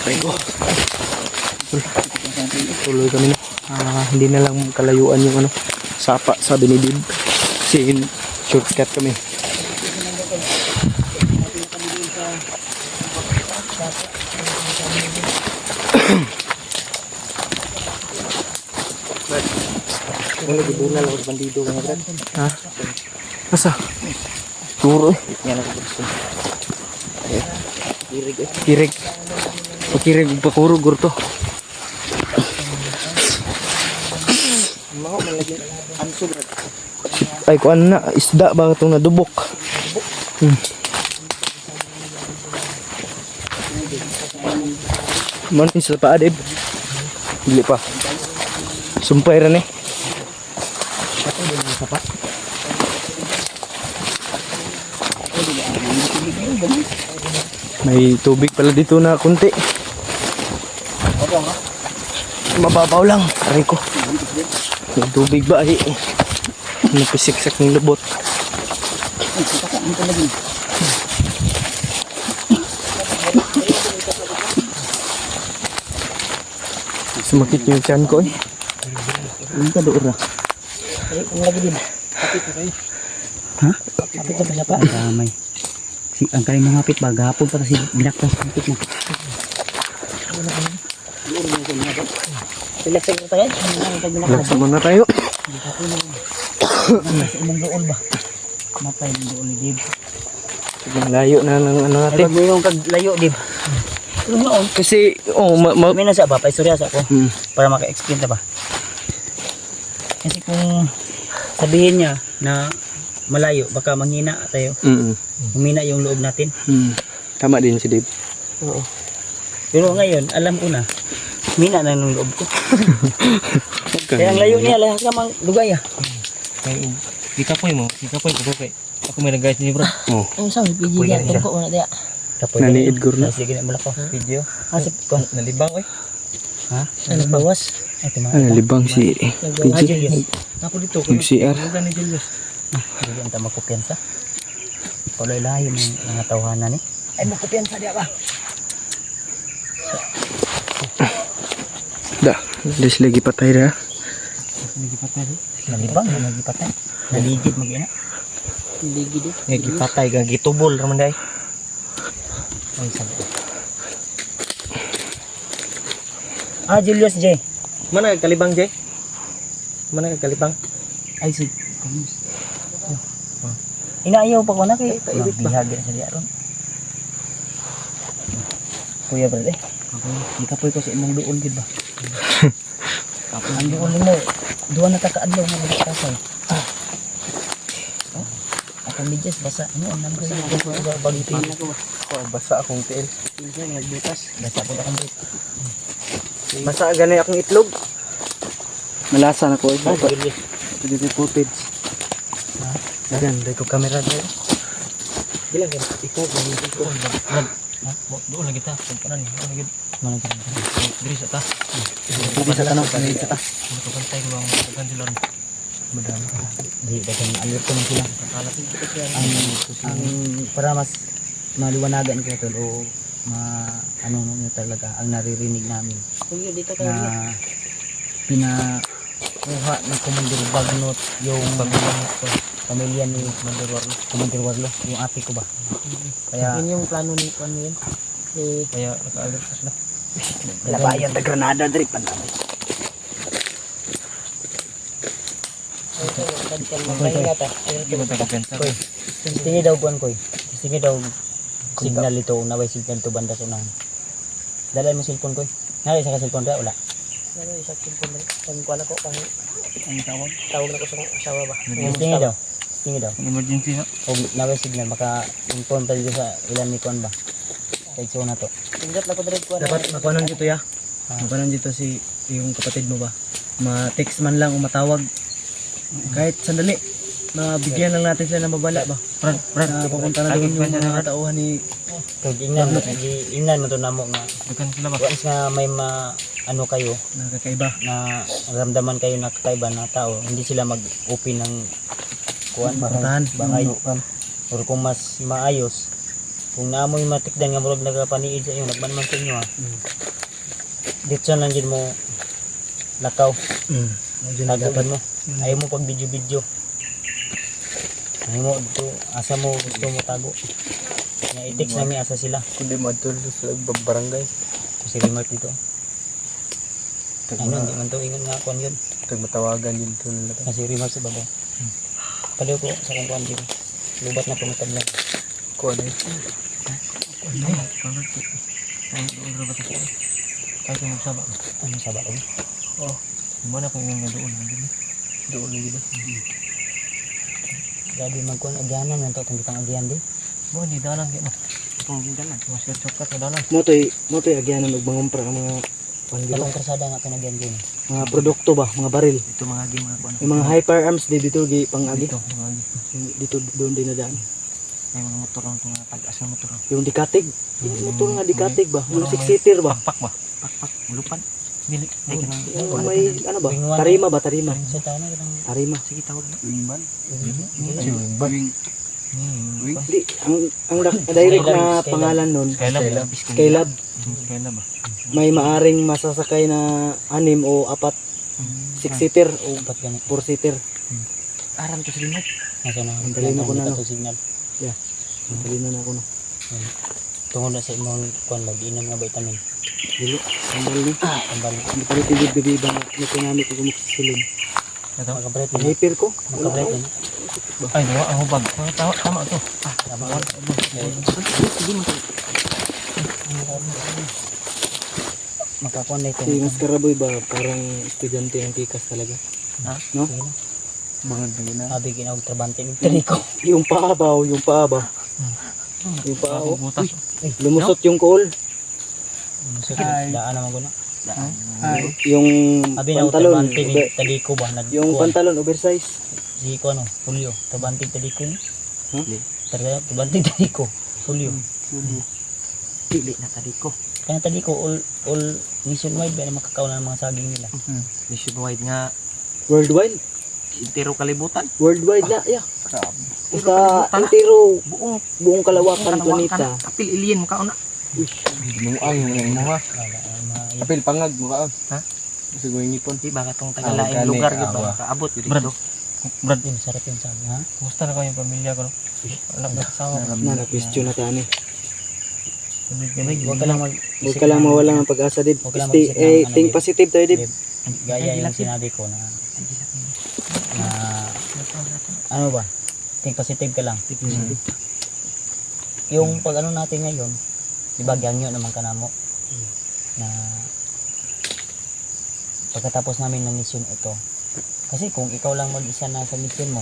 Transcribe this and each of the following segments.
Aray ko. Tuloy kami na. Hindi na lang kalayuan yung ano, sapa sa Binidib. Kasi shortcut kami. Ano gibunal ako sa bandido mga brad? Ha? Asa? Turo eh. Yan ako gusto. Kirig eh. Kirig. Pakirig pakuro gurto. Mao man lagi anso brad. Ay kuan na isda ba itong nadubok? Man sa paa dib. Dili pa. Sumpay ra ni. Pato din ang sapat. May tubig pala dito na kunti. Opo nga. Mababaw lang. Aray ko. May tubig ba ay? Napisiksak ng lubot. Ito lagi. Sumakit yung tiyan ko eh. Ang kadoor na. Ang lagi din. Kapit na kayo. Ha? Kapit na kaya pa. Damay. Ang kaling mga kapit ba? Gahapon pa kasi binaktas kapit na. Relax na tayo. Relax muna tayo. Sa umong dool ba? Matay ng dool ni Dib. Sige, layo na ng ano Ay, natin. bago yung kaglayo, Dib. Pero noon, Kasi, may nasa ba? Paistorya sa ako. Para maka-explain ta ba? Kasi kung sabihin niya na malayo, baka manghina tayo. Humina yung loob natin. Tama din si Dave. Oo. Pero ngayon, alam ko na, humina na ng loob ko. Kaya ang layo niya, lahat ka mang lugay ah. Kaya ikapoy mo, ikapoy ko kay ako may nag-guide ni bro. Oh. Ang sabi, PG yan, tungko na daya. Naniid gur na. Sige na mula ko. Video. Asip ko. Nalibang oy. Ha? Ano bawas? Ay, Ano, libang si PG. Ako dito Yung CR. Ano ni Julius? Hindi ang tama kumpiyansa. Kulay lahi ng mga tawanan ni. Ay, makumpiyansa diya ba? Da, des lagi patay ra. Lagi patay. Nalibang, nagipatay. Naligid mag-ina. Naligid eh. Lagi patay ga gitubol ra man dai. Ay, sabi. Julius J. Mana kalibang Jay? Mana kalibang? Ay, si. Inaayaw pa ko na kay bihag sa diya ron. Kuya brad eh. Di ka po ko sa imong duol gid ba? Ang duol mo, duha na kakaadlaw nga nagkasay. Ako medyas basa. Ano ang number sa bagipin na ko ba? Basa akong tiil. Pinsan nagbukas. Basa po akong bit. Basa ganay akong itlog. Malasa na ko eh. Julius. Dito footage. Dagan, dai ko kamera dai. Bilang ka ikaw ganyan ko. Doon lagi ta, kumpunan ni. Ano gid? Mana ka? Diri sa ta. Hindi sa tanong sa ta. Ano ko pantay ko bang dagan sila. Madami. Di dagan alert ko man sila. Kalat Ang para mas maliwanagan ko ito o ano nyo talaga ang naririnig namin na pinakuha ng Commander Bagnot yung pamilya ni Commander Warlo, yung ate ko ba, kaya yun yung plano ni ano yun kaya naka-alert pa sila. labayan na Granada dari panamay. Koy, tingin daw buwan koy. Tingin daw signal ito, naway signal to banda sa unahan. Dalay mo cellphone koy. Nari sa cellphone ra wala. Nari sa cellphone ra. Ang kuan ako kang ang tawag. Tawag na ko sa asawa ba. Tingin daw. Tingin daw. Emergency na. Og naway signal maka inform tayo sa ilan ni kuan ba. Kay na to. Tingdat na ko direct kuan. Dapat makuanan dito ya. Makuanan dito si yung kapatid mo ba. Ma-text man lang o matawag. Kahit sandali. Mabigyan lang natin sila ng babala ba. Brad, Papunta na doon yung mga tauhan ni Kag ingnan mo to namo nga. Dukan sila ba? Once nga may ano kayo nakakaiba. na ramdaman kayo na kakaiba na tao, hindi sila mag-open ng kuan Batahan. bangay or kung mas maayos Kung naamoy matikdan nga murag nagapaniid sa inyo, nagmanman sa inyo ha. Dito lang din mo lakaw. Taguan mo. Ayaw mo pag video-video. Ayaw mo ito, asa mo gusto mo tago. Nga i-text namin asa sila. Kundi madtul sa barangay. Si Remark dito. Ano, hindi man to ingon nga kuan yun. Tag matawagan yun to nila. Kasi Remark sa babaw. Paliw ko sa kung kuan dito. Lubat na pumatag lang. Kuan eh. Kahit yung magsaba. Ano sa baon? Mo na kung yung doon. Doon lagi ba? Grabe magkuan agyanan man to itong bitang agyan di. Mo di dalang kay mo. Kung dalan, mas shortcut na dalan. Mo to'y agyanan magbangumpra ang mga panggilo. Katong krasada nga pinagyan din. Mga produkto ba, mga baril. Ito mga game mga kuan. Yung mga hyperarms dito gi pangagi. Dito mga Dito doon din nadaan. may mga motor lang ito nga tagas na motor. Yung dikatig. Yung motor nga dikatig ba? Yung 6-seater ba? Pakpak ba? Pakpak, lupad. Dili, ay kanang Yung may ano ba? Tarima ba? Tarima. Sa taon na kitang Tarima. sige tawag na. Wingman. Hindi, ang direct na pangalan nun, Skylab. Skylab. Skylab ba? May maaring masasakay na 6 o 4 6-seater o upat gani. 4-seater. Aram to sa limot. Nasa na. Ang dali na ko na, no? signal. Dali na ako no. Tungod na sa imong kuan mag-inom nga vitamin. Dili, sandal ni. Tambal. Hindi pa rin tigid ba na kinami ko kumuksilin. Ito. Magkabret ni. Hyper ko. Magkabret ni. Ay, nawa ang hubag. Tama to. Tama. Sige mo. Makakuan na ito. Si Mas Karaboy ba parang estudyante ng Pikas talaga? Ha? No? Sige na. Bangag na gina. Abi ginawag trabante ni Trico. Yung paa ba? Yung paa ba? Yung paa oh. Butas. Lumusot yung kool. Daan naman ko na. Yung Abi na pantalon. trabante ni Trico ba nag Yung pantalon oversize. si ko ano, Julio, trabante Trico ni. Huh? Trabante Trico, Julio. Dili na taliko. Kaya Trico all nationwide ba na makakaw na ng mga saging nila. Nationwide nga Worldwide. intero kalibutan. Worldwide na. Yeah. Grabe. Basta entero Buong kalawakan planeta. Kapil alien mo kauna. Binuang yung mga. Wala ang mga Kapil pangag mo kaon. Ha? Kasi gawing ngipon. Di ba katong Tagalaing tagalaing lugar, lugar gid gid ba? ba? Kaabot gid dito. Brad, yun, sarap yung sabi, ha? kumusta na ko yung pamilya ko? Alam na kasama ko. Na na-question na tani. Huwag ka lang Huwag ka lang mawala ng pag-asa, Dib. Huwag ka lang Stay, mag-isip ng ano, think Dib. positive tayo, Dib. Gaya yung sinabi ko na ano ba? Think positive ka lang. Yung pag ano natin ngayon, di ba gangyo naman ka na mo na pagkatapos namin ng mission ito. Kasi kung ikaw lang mag-isa na sa mission mo,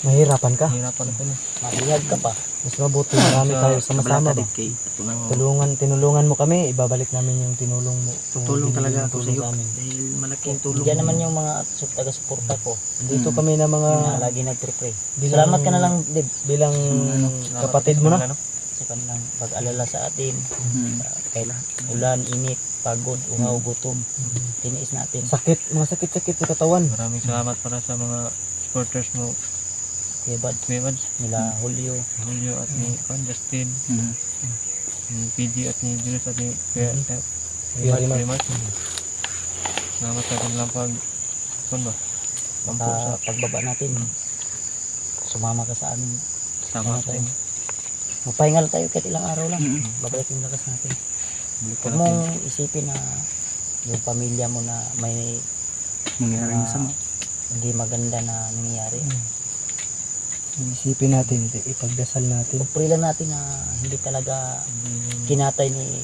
Mahirapan ka. Hirapan ko na. maghihag ka pa. Mas mabuti, marami tayo sama-sama ba? Tinulungan mo kami, ibabalik namin yung tinulong mo. Tutulong talaga ako sa iyo. sa amin. Dahil malaking tulong. Diyan naman yung mga taga-suporta ko Dito kami na mga na lagi nagpre-pray. Salamat ka na lang, Dib, bilang kapatid mo na. sa kanilang pag-alala sa atin. Kahit ulan, init, pagod, uhaw, gutom, tiniis natin. Sakit, mga sakit-sakit sa katawan. Maraming salamat para sa mga supporters mo. Kuya Bad, Kuya Mads, nila Julio, Julio at ni Justin, ni PG at ni Julius at ni Kuya Kuya Kuya Mads. Salamat sa ating lampag. Kung ba? Lampo sa pagbaba natin. Sumama ka sa amin. sama sa inyo. Magpahingal tayo kahit ilang araw lang. Babalik yung lakas natin. Huwag mong isipin na yung pamilya mo na may Nangyaring sa mo. hindi maganda na nangyayari. Isipin natin, ipagdasal natin. Pray lang natin na hindi talaga kinatay ni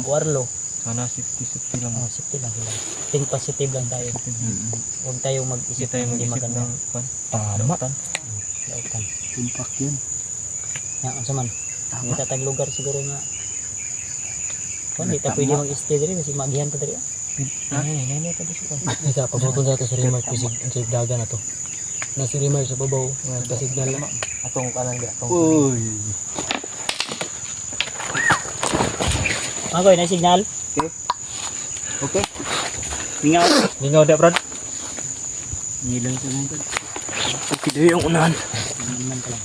Warlo. Sana safety lang. Oh, safety lang sila. Think positive lang tayo. Huwag tayong Hindi mag-isip tayo na hindi mag-isip maganda. ng kwan. Tama. Lautan. Tumpak yun. Nga, ang saman. Hindi tatag lugar siguro nga. Kung hindi tayo pwede mag-stay dito kasi magihan pa dito. Ay, ngayon ito dito. Isa, pagputol sa ito sa remark, sa daga na to. Na si remark sa babaw, nagkasignal na. Atong kanan ga. Uy. Magoy, na signal. Okay. Mingaw. Lingaw da, Brad. Nilang sa mga Pagkido yung unahan. naman ka lang.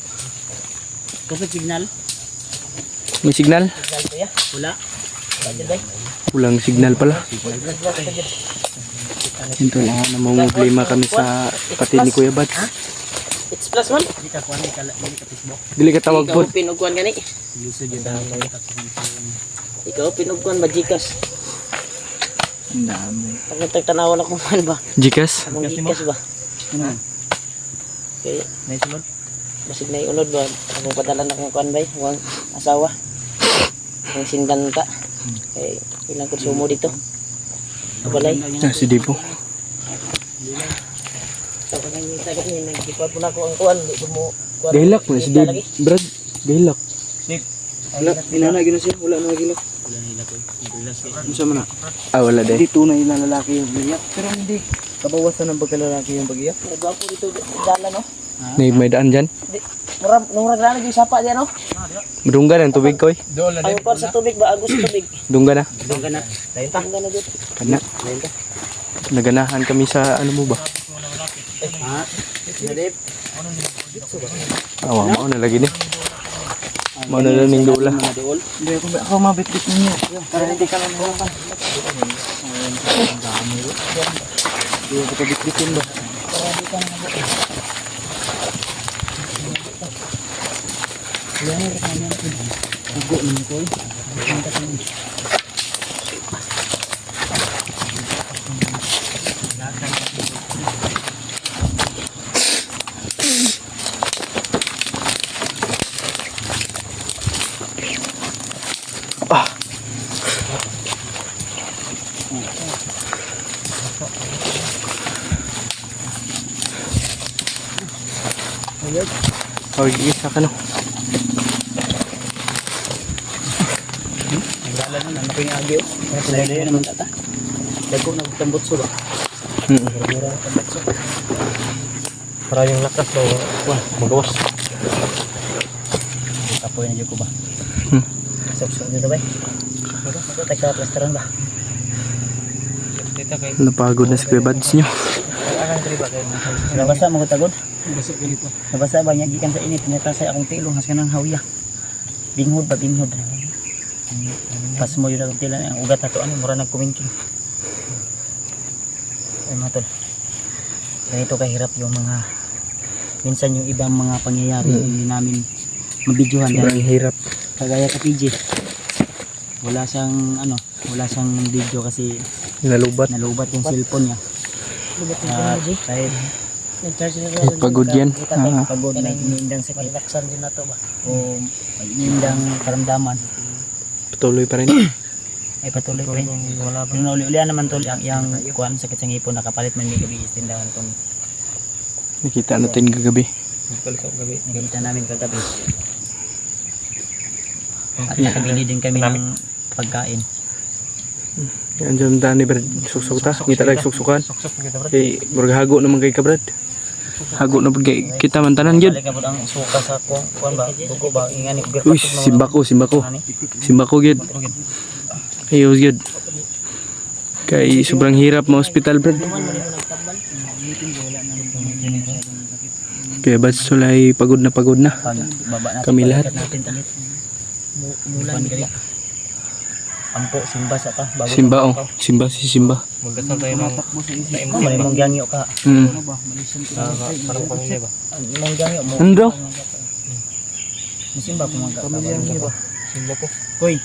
Kapag signal, May signal? Signal kuya. Wala. Wala dyan bay. Kulang signal pala. Signal ka dyan. Ito lang na problema kami sa kapatid ni Kuya Bats. It's plus one. Hindi ka kuhan, hindi ka Facebook. Dili ka tawag po. Ikaw pinugkuhan gani. Ikaw pinugkuhan ba Gcash? Ang dami. Pag nagtagtanawan ako man ba? Gcash? Among Gcash ba? Okay. Naisulod. Basig na iunod ba? Akong padala na kong kuhan ba? Huwag asawa. Ang sindan ka. Okay. Ilang konsumo dito. Kabalay. Ah, si Dipo. Tapos nang sagap niya, nagkikwad po na ako ang kuhan. Di mo kuhan. Gahilak na si Dib. Brad, gahilak. Wala, inanagin na siya. Wala na gilak. Ano siya man na? Ah, wala Hindi de. tunay na lalaki yung bagiyak. Pero hindi kabawasan ng pagkalalaki yung bagiyak. Nagwapo dito dala no? May daan dyan. Di. Murag na yung sapa diyan no? Madungga na ang tubig ko eh. Ang kuhan sa tubig ba? Agos sa tubig. Dungga na. Doon ka na. Dahil pa. Doon ka na dito. Kana. Naganahan kami sa ano mo ba? Ha? Nadip. Awa mo na lagi ni. Mo na lang ning dula. Hindi ako mabitbit ninyo. Para hindi ka lang nahirapan. Hindi ako kabitbitin ba? Oh, isa ka no. Nagdala na ano ko yung agyo. Dahil naman tata. Dagko nagtambot so ba? Mura tambot so. Para yung lakas daw, magawas. Kapoy na jud ko ba? Sok-sok dito ba? Ako tayo plasteran ba? Napagod na si Kuya Bads nyo. Nabasa mo ko tagod? Nabasa ba niya gikan sa init nyata sa akong tilong has kanang hawya. Binghod ba binghod. Pas mo yun akong tilan ang ugat nato ano mura nagkumingking. Ay matol. Ganito kahirap yung mga minsan yung ibang mga pangyayari hindi namin mabidyohan Sobrang dahil hirap. kagaya ka PJ. Wala siyang video kasi Nalubat. nalubat yung cellphone niya. Kahit Pagod yan. pagod na inindang sa relaxan din na to ba? O may inindang karamdaman Patuloy pa rin. ay patuloy pa rin. Yung nauli-ulian naman tol yung kuan sakit sa ngipon nakapalit man may gabi istindahan itong Nakita natin kagabi. nakita namin kagabi. At nakabili din kami ng pagkain. Yan dyan daan ni Brad. Suksok ta. Kita lang suksukan. Eh, murag hago naman kay ka Brad. Hago na pag kita man tanan yun. Balik ka po ang suka sa kuan ba? Dugo ba? Ingani ko Uy, simbako. Simbako yun. Ayos yun. Kay sobrang hirap ma hospital Brad. Kaya Bads Sulay pagod na. Baba natin. Kami lahat. Balikat natin talit. Mulan gali. Ampo simba sa ta bago. Simba oh. Simba. Magdasal tayo ng Mong gangyo ka. parang pamilya ba? Mong gangyo mo. Ano daw? Simba po mga pamilya ba? Simba ko. Hoy.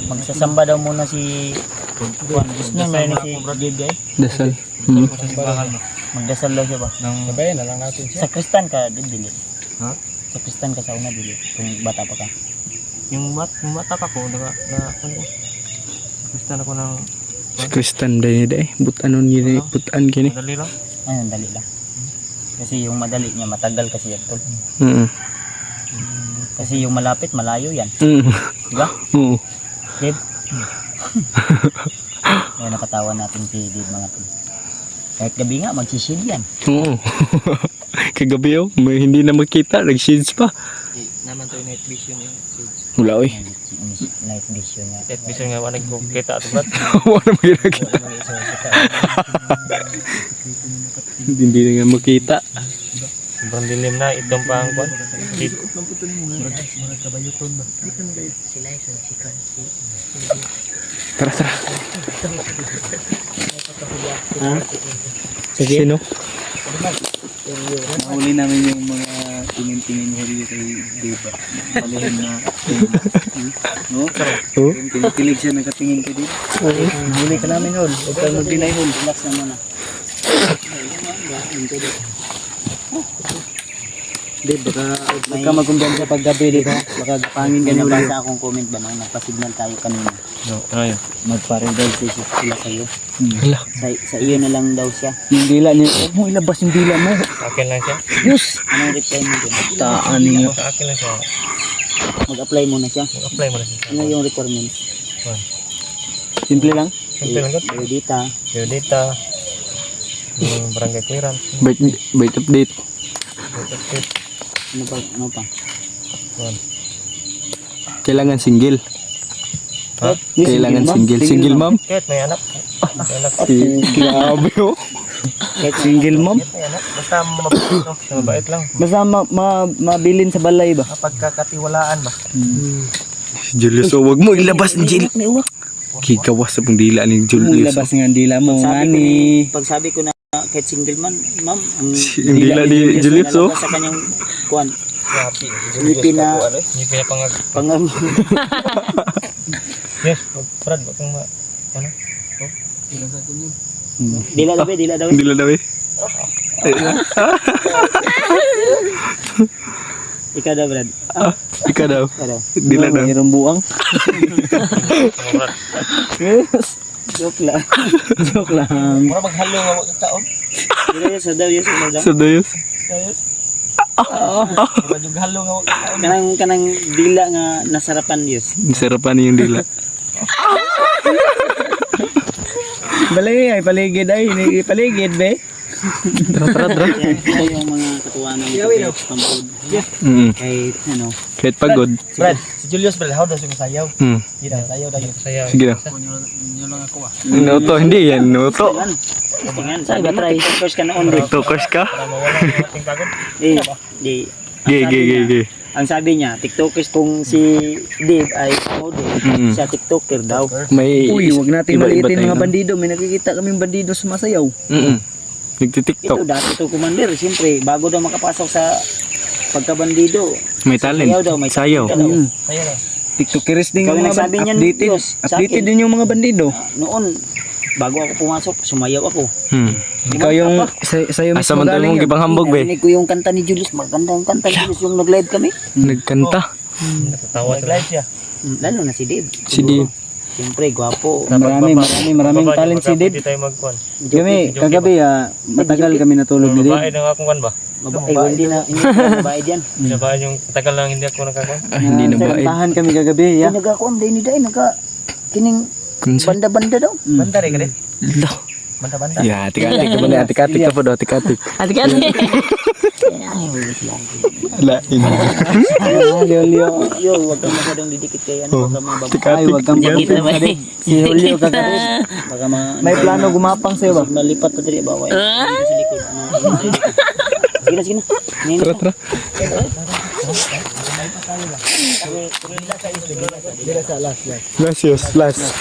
Magsasamba daw muna si Juan. Gusto na ni si Gigay. Dasal. Sa simbahan mo. Magdasal daw siya ba? Sabayan na lang natin siya. Sa Kristan ka dili. Ha? Sa Kristan ka sa una dili. Kung bata pa ka. Yung mata pa ko, gusto na ko ng Si Kristan dahil eh. Butan gini. Butan gini. madali lang. Ayun, dali lang. Kasi yung madali niya matagal kasi yan tol. Kasi yung malapit malayo yan. Di ba? Oo. Dave? Kaya nakatawa natin si Dave mga tol. Kahit gabi nga, magsisid yan. Oo. Kagabi oh. May hindi na makita. Nag-shades pa. Naman to yung night vision yung Wala oy. Night vision nga. night vision nga wala ko kita ato brat. Wala na makita. Hindi na nga makita. Sobrang dilim na. Itong pa ang kwan. Tara, tara. Sige. Sino? Nahuli namin yung mga tingin-tingin huli kay Diba. Palihim na. No? Oh? Yung kinikilig siya nakatingin kay Diba. Nahuli ka namin hol. Huwag kang mag-deny hol. Relax na muna. Di, baka magkumbiyan sa paggabi dito. Baka pangin ka May na ulit. nabasa akong comment ba nung nagpa-signal tayo kanina. No, ayun. Magpa-rebel sila sa'yo. Hala. Sa iyo na lang daw siya. Yung dila niya. Huwag mo ilabas yung dila mo. Sa akin lang siya. Yes! Anong reply mo dun? Taan niyo. Sa akin lang siya. Mag-apply muna siya. Mag-apply mo na siya. Ano yung requirements? Simple lang. Simple lang ito. Biodata. Yung data. Yung barangay clearance. Bait update. Ano pa? Kailangan single. Ha? Kailangan single. Single ma'am? Kahit may anak. May anak. Grabe oh. Kahit Single mom. Kahit may anak. Basta mabait, no? Mabait lang. Basta mabilin sa balay ba? Pagkakatiwalaan ba? Julius, oh, wag mo ilabas ng Jill. Kikawas sa pangdila ni Julius. Ilabas nga ang dila mo. Pag sabi ko na kahit single man, ma'am, ang Ang dila ni Julius, oh. nalabas sa kanyang kuwan. Happy. Ngipin na, Hindi pinapangag. pangam. Yes, Brad, wag kang ano? Dila daw eh, dila daw eh. Dila daw eh. Ikaw daw, Brad. Ikaw daw. Ikaw daw. Dila daw. Mayroong buang. Mga Brad. Yes. Joke lang. Joke lang. Mura maghalo nga mga taon. Dila yun, sa daw yun, sa daw. Sa Diyos. Mura yung halo nga mga taon. Kanang dila nga nasarapan yun. Sarapan yung dila. Balay ay paligid ay. Paligid be. Yan, ito yung mga katuwanan ng Pampod. Kahit ano, Kahit pagod. Brad, si Julius Brad, how daw siya masayaw? Hmm. Hindi na, sayaw daw yung sayaw. Sige na. Nuto, hindi yan. Nuto. tingnan, sabi mo, tiktokers ka noon, bro. Tiktokers ka? Para mawala yung ating pagod. Di. Gay. Ang sabi niya, tiktokers kung si Dave ay model, siya tiktoker daw. May Uy, wag natin iba-iba maliitin tayo, mga no? bandido. May nakikita kaming bandido sumasayaw. Nagtitiktok. Ito dati to commander, siyempre, bago daw makapasok sa pagkabandido, May talent. sayaw daw, may Sayaw. talent daw. Sayaw daw. TikTokeris din Ikaw yung yung mga nagsabi niyan, updated. Diyos, sa Updated akin. din yung mga bandido. Noon, bago ako pumasok, sumayaw ako. Ikaw yung sa'yo Asa mismo man tayo galing mong yun. gibang hambog be? Narinig ko yung kanta ni Julius, maganda yung kanta ni Julius, yung nag-live kami. Nagkanta. Natatawa sa live siya. Lalo na si Dave. Si Dave. Siyempre, gwapo. Maraming talent si Dave. Hindi tayo magkuhan. Kami, kagabi matagal kami natulog ni Babae Dave. na nga akong kan ba? Hindi na babae dyan. Babae yung tagal lang hindi ako nakakuhan. Hindi na ba? Tahan kami kagabi, ya. Nagkakuan, day ni Day, kining Kunsa? banda-banda daw. Banda rin ka rin. Lo. Banda-banda. Ya, atik-atik ka ba na? Atik-atik ka pa daw, atik-atik. Ala, ini. Julio. Yo, wag kang masyadong didikit kay ano, baka mga babae. Ay, wag kang Dikit naman eh. Si Julio kagabi. Baka May plano gumapang sa'yo ba? malipat pa diri baway. Dito sa likod. Sige na, sige na. Tara, tara. Last, yes, last.